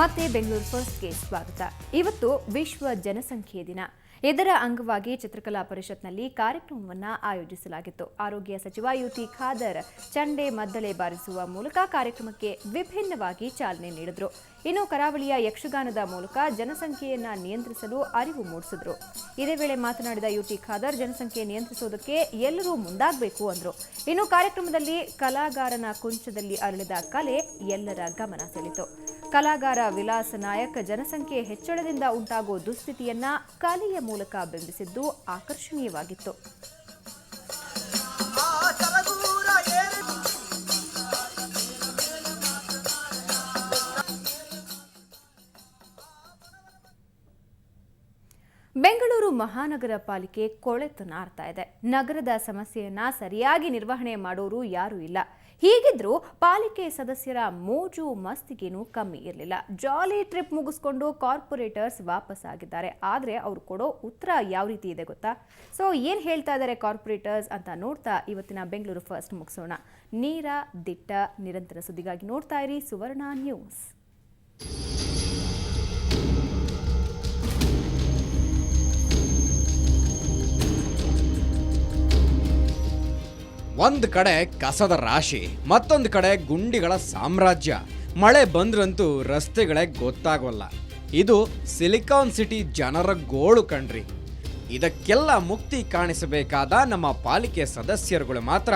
ಮತ್ತೆ ಬೆಂಗಳೂರು ಫಸ್ಟ್ಗೆ ಸ್ವಾಗತ. ಇವತ್ತು ವಿಶ್ವ ಜನಸಂಖ್ಯೆ ದಿನ. ಇದರ ಅಂಗವಾಗಿ ಚಿತ್ರಕಲಾ ಪರಿಷತ್ನಲ್ಲಿ ಕಾರ್ಯಕ್ರಮವನ್ನು ಆಯೋಜಿಸಲಾಗಿತ್ತು. ಆರೋಗ್ಯ ಸಚಿವ ಯುಟಿ ಖಾದರ್ ಚಂಡೆ ಮದ್ದಳೆ ಬಾರಿಸುವ ಮೂಲಕ ಕಾರ್ಯಕ್ರಮಕ್ಕೆ ವಿಭಿನ್ನವಾಗಿ ಚಾಲನೆ ನೀಡಿದರು. ಇನ್ನು ಕರಾವಳಿಯ ಯಕ್ಷಗಾನದ ಮೂಲಕ ಜನಸಂಖ್ಯೆಯನ್ನು ನಿಯಂತ್ರಿಸಲು ಅರಿವು ಮೂಡಿಸಿದ್ರು. ಇದೇ ವೇಳೆ ಮಾತನಾಡಿದ ಯುಟಿ ಖಾದರ್ ಜನಸಂಖ್ಯೆ ನಿಯಂತ್ರಿಸುವುದಕ್ಕೆ ಎಲ್ಲರೂ ಮುಂದಾಗಬೇಕು ಅಂದರು. ಇನ್ನು ಕಾರ್ಯಕ್ರಮದಲ್ಲಿ ಕಲಾಗಾರನ ಕುಂಚದಲ್ಲಿ ಅರಳಿದ ಕಲೆ ಎಲ್ಲರ ಗಮನ ಸೆಳೆಯಿತು. ಕಲಾಗಾರ ವಿಲಾಸ್ ನಾಯಕ್ ಜನಸಂಖ್ಯೆ ಹೆಚ್ಚಳದಿಂದ ಉಂಟಾಗುವ ದುಸ್ಥಿತಿಯನ್ನ ಕಲೆಯ ಮೂಲಕ ಬಿಂಬಿಸಿದ್ದು ಆಕರ್ಷಣೀಯವಾಗಿತ್ತು. ಬೆಂಗಳೂರು ಮಹಾನಗರ ಪಾಲಿಕೆ ಕೊಳೆತು ನಾರ್ತಾ ಇದೆ. ನಗರದ ಸಮಸ್ಯೆಯನ್ನ ಸರಿಯಾಗಿ ನಿರ್ವಹಣೆ ಮಾಡೋರು ಯಾರೂ ಇಲ್ಲ. ಹೀಗಿದ್ರೂ ಪಾಲಿಕೆ ಸದಸ್ಯರ ಮೋಜು ಮಸ್ತಿಗೇನೂ ಕಮ್ಮಿ ಇರಲಿಲ್ಲ. ಜಾಲಿ ಟ್ರಿಪ್ ಮುಗಿಸ್ಕೊಂಡು ಕಾರ್ಪೊರೇಟರ್ಸ್ ವಾಪಸ್ ಆಗಿದ್ದಾರೆ. ಆದರೆ ಅವರು ಕೊಡೋ ಉತ್ತರ ಯಾವ ರೀತಿ ಇದೆ ಗೊತ್ತಾ? ಸೊ ಏನು ಹೇಳ್ತಾ ಇದ್ದಾರೆ ಕಾರ್ಪೊರೇಟರ್ಸ್ ಅಂತ ನೋಡ್ತಾ ಇವತ್ತಿನ ಬೆಂಗಳೂರು ಫಸ್ಟ್ ಮುಗಿಸೋಣ. ನೇರ ದಿಟ್ಟ ನಿರಂತರ ಸುದ್ದಿಗಾಗಿ ನೋಡ್ತಾ ಇರಿ ಸುವರ್ಣ ನ್ಯೂಸ್. ಒಂದ್ ಕಡೆ ಕಸದ ರಾಶಿ, ಮತ್ತೊಂದು ಕಡೆ ಗುಂಡಿಗಳ ಸಾಮ್ರಾಜ್ಯ. ಮಳೆ ಬಂದ್ರಂತೂ ರಸ್ತೆಗಳೇ ಗೊತ್ತಾಗೋಲ್ಲ. ಇದು ಸಿಲಿಕಾನ್ ಸಿಟಿ ಜನರ ಗೋಳು ಕಣ್ರಿ. ಇದಕ್ಕೆಲ್ಲ ಮುಕ್ತಿ ಕಾಣಿಸಬೇಕಾದ ನಮ್ಮ ಪಾಲಿಕೆ ಸದಸ್ಯರುಗಳು ಮಾತ್ರ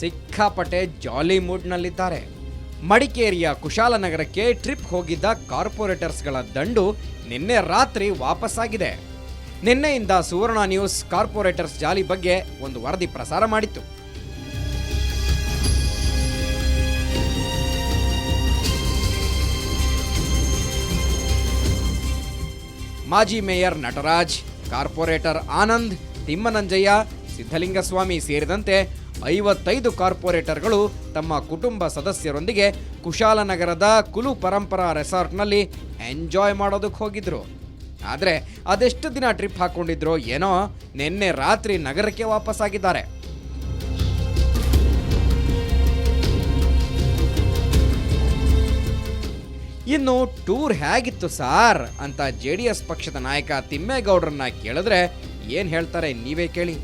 ಸಿಕ್ಕಾಪಟ್ಟೆ ಜಾಲಿ ಮೂಡ್ನಲ್ಲಿದ್ದಾರೆ. ಮಡಿಕೇರಿಯ ಕುಶಾಲನಗರಕ್ಕೆ ಟ್ರಿಪ್ ಹೋಗಿದ್ದ ಕಾರ್ಪೊರೇಟರ್ಸ್ಗಳ ದಂಡು ನಿನ್ನೆ ರಾತ್ರಿ ವಾಪಸ್ಸಾಗಿದೆ. ನಿನ್ನೆಯಿಂದ ಸುವರ್ಣ ನ್ಯೂಸ್ ಕಾರ್ಪೊರೇಟರ್ಸ್ ಜಾಲಿ ಬಗ್ಗೆ ಒಂದು ವರದಿ ಪ್ರಸಾರ ಮಾಡಿತ್ತು. ಮಾಜಿ ಮೇಯರ್ ನಟರಾಜ್, ಕಾರ್ಪೊರೇಟರ್ ಆನಂದ್, ತಿಮ್ಮನಂಜಯ್ಯ, ಸಿದ್ಧಲಿಂಗಸ್ವಾಮಿ ಸೇರಿದಂತೆ 55 ಕಾರ್ಪೊರೇಟರ್ಗಳು ತಮ್ಮ ಕುಟುಂಬ ಸದಸ್ಯರೊಂದಿಗೆ ಕುಶಾಲನಗರದ ಕುಲು ಪರಂಪರಾ ರೆಸಾರ್ಟ್ನಲ್ಲಿ ಎಂಜಾಯ್ ಮಾಡೋದಕ್ಕೆ ಹೋಗಿದ್ರು. ಆದರೆ ಅದೆಷ್ಟು ದಿನ ಟ್ರಿಪ್ ಹಾಕೊಂಡಿದ್ರೋ ಏನೋ ನಿನ್ನೆ ರಾತ್ರಿ ನಗರಕ್ಕೆ ವಾಪಸ್ಸಾಗಿದ್ದಾರೆ. ಇನ್ನು ಟೂರ್ ಹೇಗಿತ್ತು ಸಾರ್ ಅಂತ JDS ಪಕ್ಷದ ನಾಯಕ ತಿಮ್ಮೇಗೌಡರನ್ನ ಕೇಳಿದ್ರೆ ಏನು ಹೇಳ್ತಾರೆ ನೀವೇ ಕೇಳಿ.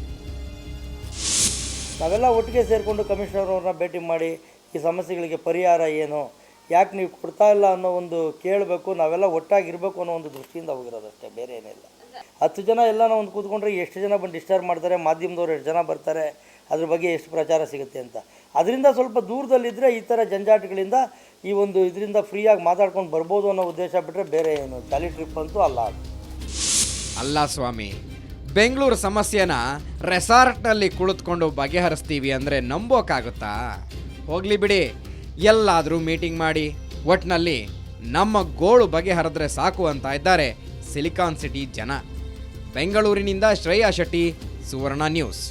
ನಾವೆಲ್ಲ ಒಟ್ಟಿಗೆ ಸೇರಿಕೊಂಡು ಕಮಿಷನರ್ ಅವ್ರನ್ನ ಭೇಟಿ ಮಾಡಿ ಈ ಸಮಸ್ಯೆಗಳಿಗೆ ಪರಿಹಾರ ಏನು, ಯಾಕೆ ನೀವು ಕೊಡ್ತಾ ಇಲ್ಲ ಅನ್ನೋ ಒಂದು ಕೇಳಬೇಕು. ನಾವೆಲ್ಲ ಒಟ್ಟಾಗಿರಬೇಕು ಅನ್ನೋ ಒಂದು ದೃಷ್ಟಿಯಿಂದ ಹೋಗಿರೋದಷ್ಟೇ, ಬೇರೆ ಏನಿಲ್ಲ. 10 ಜನ ಎಲ್ಲ ನಾವು ಒಂದು ಕೂತ್ಕೊಂಡ್ರೆ ಎಷ್ಟು ಜನ ಬಂದು ಡಿಸ್ಟರ್ಬ್ ಮಾಡ್ತಾರೆ, ಮಾಧ್ಯಮದವ್ರು ಎಷ್ಟು ಜನ ಬರ್ತಾರೆ, ಅದ್ರ ಬಗ್ಗೆ ಎಷ್ಟು ಪ್ರಚಾರ ಸಿಗುತ್ತೆ ಅಂತ. ಅದರಿಂದ ಸ್ವಲ್ಪ ದೂರದಲ್ಲಿದ್ದರೆ ಈ ಥರ ಜಂಜಾಟಗಳಿಂದ ಈ ಒಂದು ಇದರಿಂದ ಫ್ರೀಯಾಗಿ ಮಾತಾಡ್ಕೊಂಡು ಬರ್ಬೋದು ಅನ್ನೋ ಉದ್ದೇಶ ಬಿಟ್ಟರೆ ಬೇರೆ ಏನು ಜಾಲಿ ಟ್ರಿಪ್ ಅಂತೂ ಅಲ್ಲ. ಅಲ್ಲ ಸ್ವಾಮಿ, ಬೆಂಗಳೂರು ಸಮಸ್ಯೆನ ರೆಸಾರ್ಟ್ನಲ್ಲಿ ಕುಳಿತುಕೊಂಡು ಬಗೆಹರಿಸ್ತೀವಿ ಅಂದರೆ ನಂಬೋಕ್ಕಾಗುತ್ತಾ? ಹೋಗ್ಲಿ ಬಿಡಿ, ಎಲ್ಲಾದರೂ ಮೀಟಿಂಗ್ ಮಾಡಿ ಒಟ್ನಲ್ಲಿ ನಮ್ಮ ಗೋಳು ಬಗೆಹರಿದ್ರೆ ಸಾಕು ಅಂತ ಇದ್ದಾರೆ ಸಿಲಿಕಾನ್ ಸಿಟಿ ಜನ. ಬೆಂಗಳೂರಿನಿಂದ ಶ್ರೇಯಾ ಶೆಟ್ಟಿ, ಸುವರ್ಣ ನ್ಯೂಸ್.